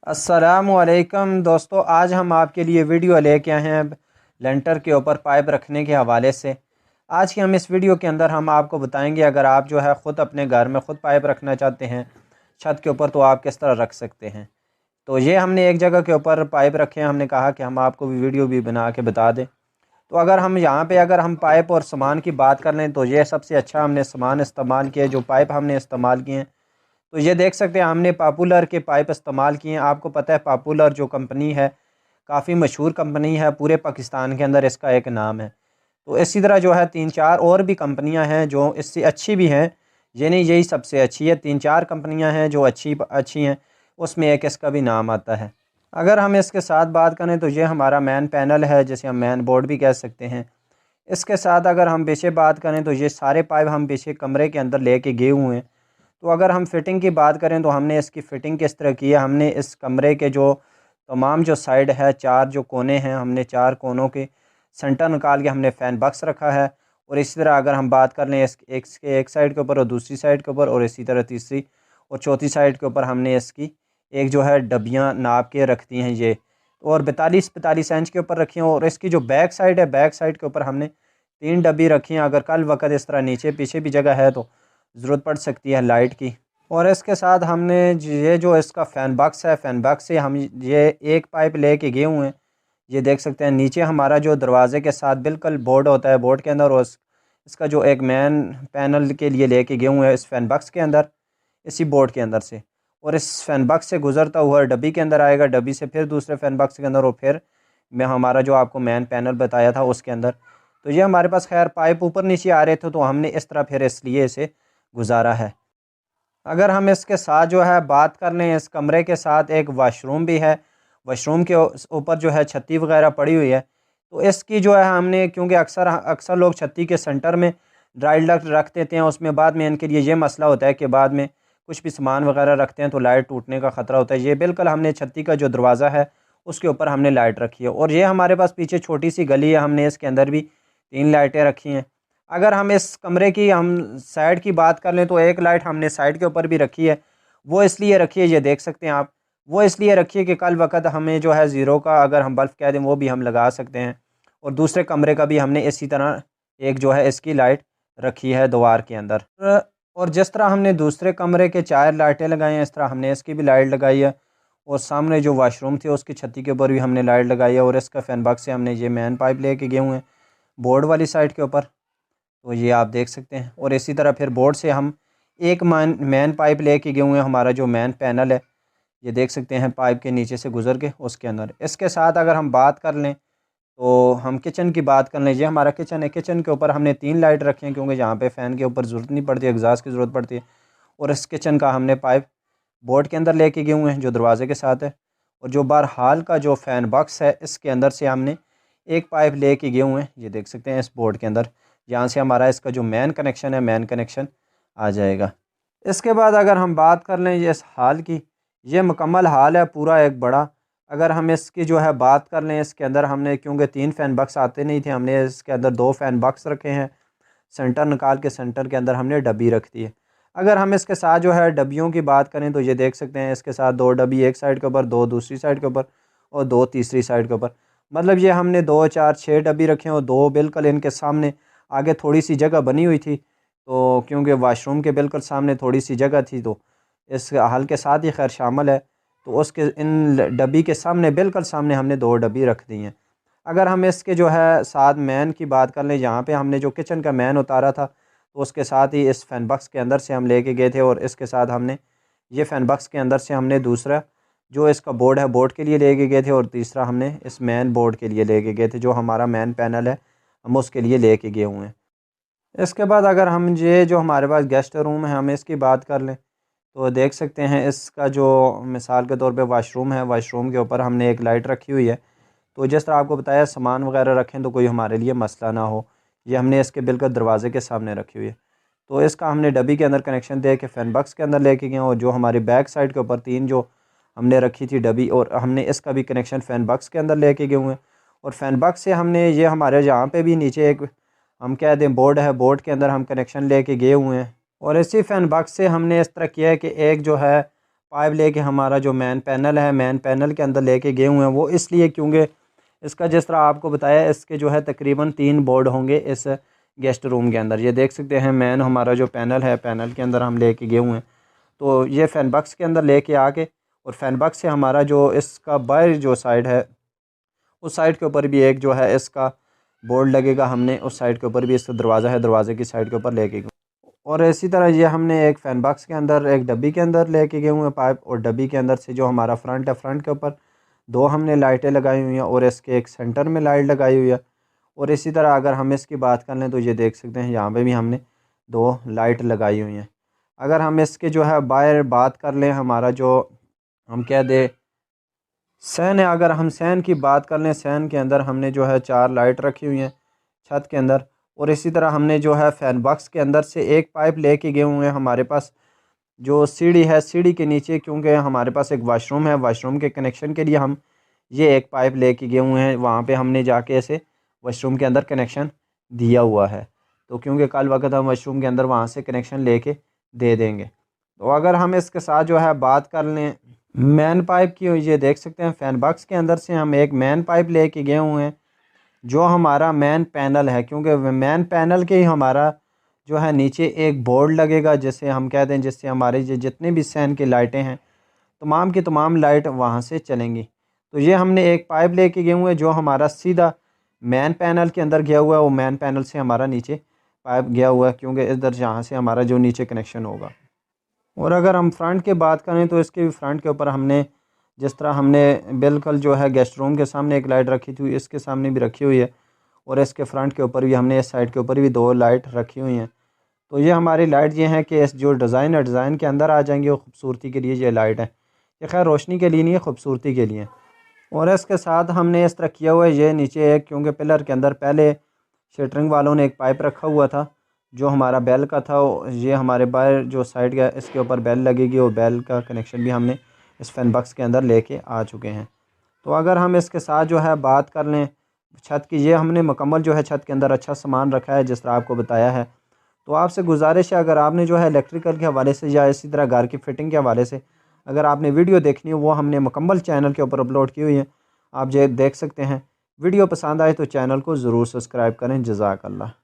अस्सलामुअलैकुम दोस्तों, आज हम आपके लिए वीडियो लेके आए हैं लेंटर के ऊपर पाइप रखने के हवाले से। आज की हम इस वीडियो के अंदर हम आपको बताएंगे, अगर आप जो है ख़ुद अपने घर में ख़ुद पाइप रखना चाहते हैं छत के ऊपर, तो आप किस तरह रख सकते हैं। तो ये हमने एक जगह के ऊपर पाइप रखे हैं, हमने कहा कि हम आपको भी वीडियो भी बना के बता दें। तो अगर हम यहाँ पे अगर हम पाइप और सामान की बात कर लें, तो ये सबसे अच्छा हमने सामान इस्तेमाल किया, जो पाइप हमने इस्तेमाल किए हैं। तो ये देख सकते हैं हमने पॉपुलर के पाइप इस्तेमाल किए हैं। आपको पता है पॉपुलर जो कंपनी है काफ़ी मशहूर कंपनी है, पूरे पाकिस्तान के अंदर इसका एक नाम है। तो इसी तरह जो है 3-4 और भी कंपनियां हैं जो इससे अच्छी भी हैं, ये नहीं यही सबसे अच्छी है। 3-4 कंपनियां हैं जो अच्छी अच्छी हैं, उसमें एक इसका भी नाम आता है। अगर हम इसके साथ बात करें तो ये हमारा मैन पैनल है, जिसे हम मैन बोर्ड भी कह सकते हैं। इसके साथ अगर हम पीछे बात करें तो ये सारे पाइप हम पीछे कमरे के अंदर लेके गए हुए हैं। तो अगर हम फ़िटिंग की बात करें तो हमने इसकी फ़िटिंग किस तरह की है, हमने इस कमरे के जो तमाम जो साइड है, 4 जो कोने हैं, हमने 4 कोनों के सेंटर निकाल के हमने फ़ैन बॉक्स रखा है। और इसी तरह अगर हम बात कर लें एक साइड के ऊपर और दूसरी साइड के ऊपर, और इसी तरह तीसरी और चौथी साइड के ऊपर हमने इसकी एक जो है डब्बियाँ नाप के रख दी हैं ये, और 42-45 इंच के ऊपर रखी हैं। और इसकी जो बैक साइड है, बैक साइड के ऊपर हमने 3 डब्बी रखी हैं। अगर कल वक़्त इस तरह नीचे पीछे भी जगह है तो ज़रूरत पड़ सकती है लाइट की। और इसके साथ हमने ये जो इसका फ़ैन बॉक्स है, फ़ैन बॉक्स से हम ये एक पाइप लेके गए हुए हैं। ये देख सकते हैं नीचे हमारा जो दरवाज़े के साथ बिल्कुल बोर्ड होता है, बोर्ड के अंदर, और इसका जो एक मैन पैनल के लिए लेके गए हुए हैं इस फ़ैन बॉक्स के अंदर, इसी बोर्ड के अंदर से। और इस फ़ैन बॉक्स से गुज़रता हुआ डब्बी के अंदर आएगा, डब्बी से फिर दूसरे फ़ैन बॉक्स के अंदर, और फिर मैं हमारा जो आपको मैन पैनल बताया था उसके अंदर। तो ये हमारे पास खैर पाइप ऊपर नीचे आ रहे थे, तो हमने इस तरह फिर इसलिए इसे गुजारा है। अगर हम इसके साथ जो है बात कर लें, इस कमरे के साथ एक वाशरूम भी है। वाशरूम के ऊपर जो है छत्ती वगैरह पड़ी हुई है। तो इसकी जो है हमने, क्योंकि अक्सर अक्सर लोग छत्ती के सेंटर में ड्राई लाइट रख देते हैं, उसमें बाद में इनके लिए ये मसला होता है कि बाद में कुछ भी सामान वगैरह रखते हैं तो लाइट टूटने का ख़तरा होता है। ये बिल्कुल हमने छत्ती का जो दरवाज़ा है उसके ऊपर हमने लाइट रखी है। और ये हमारे पास पीछे छोटी सी गली है, हमने इसके अंदर भी 3 लाइटें रखी हैं। अगर हम इस कमरे की हम साइड की बात कर लें तो एक लाइट हमने साइड के ऊपर भी रखी है। वो इसलिए रखी है, ये देख सकते हैं आप, वो इसलिए रखी है कि कल वक़्त हमें जो है ज़ीरो का अगर हम बल्ब कह दें वो भी हम लगा सकते हैं। और दूसरे कमरे का भी हमने इसी तरह एक जो है इसकी लाइट रखी है दीवार के अंदर। और जिस तरह हमने दूसरे कमरे के 4 लाइटें लगाई हैं, इस तरह हमने इसकी भी लाइट लगाई है। और सामने जो वाशरूम थी उसकी छत्ती के ऊपर भी हमने लाइट लगाई है। और इसका फ़ैन बॉक्स से हमने ये मैन पाइप लेके गए हुए हैं बोर्ड वाली साइड के ऊपर, तो ये आप देख सकते हैं। और इसी तरह फिर बोर्ड से हम एक मैन पाइप लेके गए हुए हैं, हमारा जो मैन पैनल है, ये देख सकते हैं पाइप के नीचे से गुजर के उसके अंदर। इसके साथ अगर हम बात कर लें तो हम किचन की बात कर लें, ये हमारा किचन है। किचन के ऊपर हमने 3 लाइट रखी हैं, क्योंकि यहाँ पे फ़ैन के ऊपर ज़रूरत नहीं पड़ती, एग्जॉस्ट की ज़रूरत पड़ती है। और इस किचन का हमने पाइप बोर्ड के अंदर लेके गए हुए हैं जो दरवाजे के साथ है। और जो बाहर हाल का जो फ़ैन बॉक्स है, इसके अंदर से हमने एक पाइप लेके गए हुए हैं, ये देख सकते हैं इस बोर्ड के अंदर, यहाँ से हमारा इसका जो मैन कनेक्शन है, मैन कनेक्शन आ जाएगा। इसके बाद अगर हम बात कर लें ये इस हाल की, ये मुकम्मल हाल है पूरा एक बड़ा। अगर हम इसकी जो है बात कर लें, इसके अंदर हमने, क्योंकि 3 फ़ैन बॉक्स आते नहीं थे, हमने इसके अंदर 2 फ़ैन बॉक्स रखे हैं। सेंटर निकाल के सेंटर के अंदर हमने डब्बी रख दी है। अगर हम इसके साथ जो है डब्बियों की बात करें तो ये देख सकते हैं इसके साथ 2 डब्बी एक साइड के ऊपर, 2 दूसरी साइड के ऊपर, और 2 तीसरी साइड के ऊपर। मतलब ये हमने 2 4 6 डब्बी रखे हैं, और 2 बिल्कुल इनके सामने आगे थोड़ी सी जगह बनी हुई थी, तो क्योंकि वाशरूम के बिल्कुल सामने थोड़ी सी जगह थी, तो इस हल के साथ ही खैर शामिल है। तो उसके इन डब्बी के सामने बिल्कुल सामने हमने 2 डब्बी रख दी हैं। अगर हम इसके जो है साथ मैन की बात कर लें, यहाँ पे हमने जो किचन का मैन उतारा था, तो उसके साथ ही इस फ़ैन बॉक्स के अंदर से हम लेके गए थे। और इसके साथ हमने ये फ़ैन बॉक्स के अंदर से हमने दूसरा जो इसका बोर्ड है, बोर्ड के लिए लेके गए थे, और तीसरा हमने इस मैन बोर्ड के लिए लेके गए थे, जो हमारा मैन पैनल है हम उसके लिए लेके गए हुए हैं। इसके बाद अगर हम ये जो हमारे पास गेस्ट रूम है, हम इसकी बात कर लें, तो देख सकते हैं इसका जो मिसाल के तौर पे वाशरूम है, वाशरूम के ऊपर हमने एक लाइट रखी हुई है। तो जिस तरह आपको बताया सामान वगैरह रखें तो कोई हमारे लिए मसला ना हो, ये हमने इसके बिल्कुल दरवाजे के सामने रखी हुई है। तो इसका हमने डब्बी के अंदर कनेक्शन दे के फ़ैन बॉक्स के अंदर लेके गए, और जो हमारी बैक साइड के ऊपर 3 जो हमने रखी थी डब्बी, और हमने इसका भी कनेक्शन फ़ैन बॉक्स के अंदर लेके गए हुए हैं। और फ़ैन बॉक्स से हमने ये हमारे यहाँ पे भी नीचे एक हम कह दें बोर्ड है, बोर्ड के अंदर हम कनेक्शन लेके गए हुए हैं। और इसी फ़ैन बॉक्स से हमने इस तरह किया है कि एक जो है पाइप लेके हमारा जो मेन पैनल है, मेन पैनल के अंदर लेके गए हुए हैं। वो इसलिए क्योंकि इसका जिस तरह आपको बताया, इसके जो है तकरीबन 3 बोर्ड होंगे इस गेस्ट रूम के अंदर। ये देख सकते हैं मेन हमारा जो पैनल है, पैनल के अंदर हम लेके गए हुए हैं। तो ये फ़ैन बक्स के अंदर लेके आके और फ़ैन बक्स से हमारा जो इसका बाहर जो साइड है, उस साइड के ऊपर भी एक जो है इसका बोर्ड लगेगा। हमने उस साइड के ऊपर भी इसका दरवाज़ा है, दरवाजे की साइड के ऊपर लेके गए। और इसी तरह ये हमने एक फ़ैन बॉक्स के अंदर एक डब्बी के अंदर लेके गए हुए हैं पाइप, और डब्बी के अंदर से जो हमारा फ्रंट है, फ्रंट के ऊपर 2 हमने लाइटें लगाई हुई हैं और इसके एक सेंटर में लाइट लगाई हुई है। और इसी तरह अगर हम इसकी बात कर लें तो ये देख सकते हैं यहाँ पे भी हमने 2 लाइट लगाई हुई हैं। अगर हम इसके जो है बाहर बात कर लें, हमारा जो हम कह दें सैन है, अगर हम सैन की बात कर लें, सैन के अंदर हमने जो है 4 लाइट रखी हुई हैं छत के अंदर। और इसी तरह हमने जो है फ़ैन बॉक्स के अंदर से एक पाइप लेके गए हुए हैं। हमारे पास जो सीढ़ी है, सीढ़ी के नीचे क्योंकि हमारे पास एक वाशरूम है, वाशरूम के कनेक्शन के लिए हम ये एक पाइप लेके गए हुए हैं। वहाँ पे हमने जाके ऐसे वाशरूम के अंदर कनेक्शन दिया हुआ है, तो क्योंकि कल वक्त हम वाशरूम के अंदर वहाँ से कनेक्शन लेके दे देंगे। तो अगर हम इसके साथ जो है बात कर लें मैन पाइप की, ये देख सकते हैं फ़ैन बॉक्स के अंदर से हम एक मैन पाइप लेके गए हुए हैं जो हमारा मेन पैनल है। क्योंकि मेन पैनल के ही हमारा जो है नीचे एक बोर्ड लगेगा, जिसे हम कहते हैं, जिससे हमारे जितने भी सैन की लाइटें हैं, तमाम की तमाम लाइट वहाँ से चलेंगी। तो ये हमने एक पाइप लेके गए हुए हैं जो हमारा सीधा मेन पैनल के अंदर गया हुआ है। वो मेन पैनल से हमारा नीचे पाइप गया हुआ है, क्योंकि इधर जहाँ से हमारा जो नीचे कनेक्शन होगा। और अगर हम फ्रंट की बात करें तो इसके भी फ्रंट के ऊपर हमने जिस तरह हमने बिल्कुल जो है गेस्ट रूम के सामने एक लाइट रखी थी, इसके सामने भी रखी हुई है। और इसके फ्रंट के ऊपर भी हमने इस साइड के ऊपर भी 2 लाइट रखी हुई हैं। तो ये हमारी लाइट ये हैं कि इस जो डिज़ाइन है, डिज़ाइन के अंदर आ जाएंगी। और ख़ूबसूरती के लिए ये लाइट है, ये खैर रोशनी के लिए नहीं है, ख़ूबसूरती के लिए। और इसके साथ हमने इस तरह किया हुआ है, ये नीचे एक क्योंकि पिलर के अंदर पहले शटरिंग वालों ने एक पाइप रखा हुआ था जो हमारा बेल का था। ये हमारे बाहर जो साइड का इसके ऊपर बेल लगेगी, और बेल का कनेक्शन भी हमने इस फ़ैन बॉक्स के अंदर लेके आ चुके हैं। तो अगर हम इसके साथ जो है बात कर लें छत की, ये हमने मुकम्मल जो है छत के अंदर अच्छा सामान रखा है जिस तरह आपको बताया है। तो आपसे गुजारिश है, अगर आपने जो है इलेक्ट्रिकल के हवाले से या इसी तरह घर की फ़िटिंग के हवाले से अगर आपने वीडियो देखनी हो, वो हमने मुकम्मल चैनल के ऊपर अपलोड की हुई है, आप ये देख सकते हैं। वीडियो पसंद आए तो चैनल को ज़रूर सब्सक्राइब करें। जज़ाकल्लाह।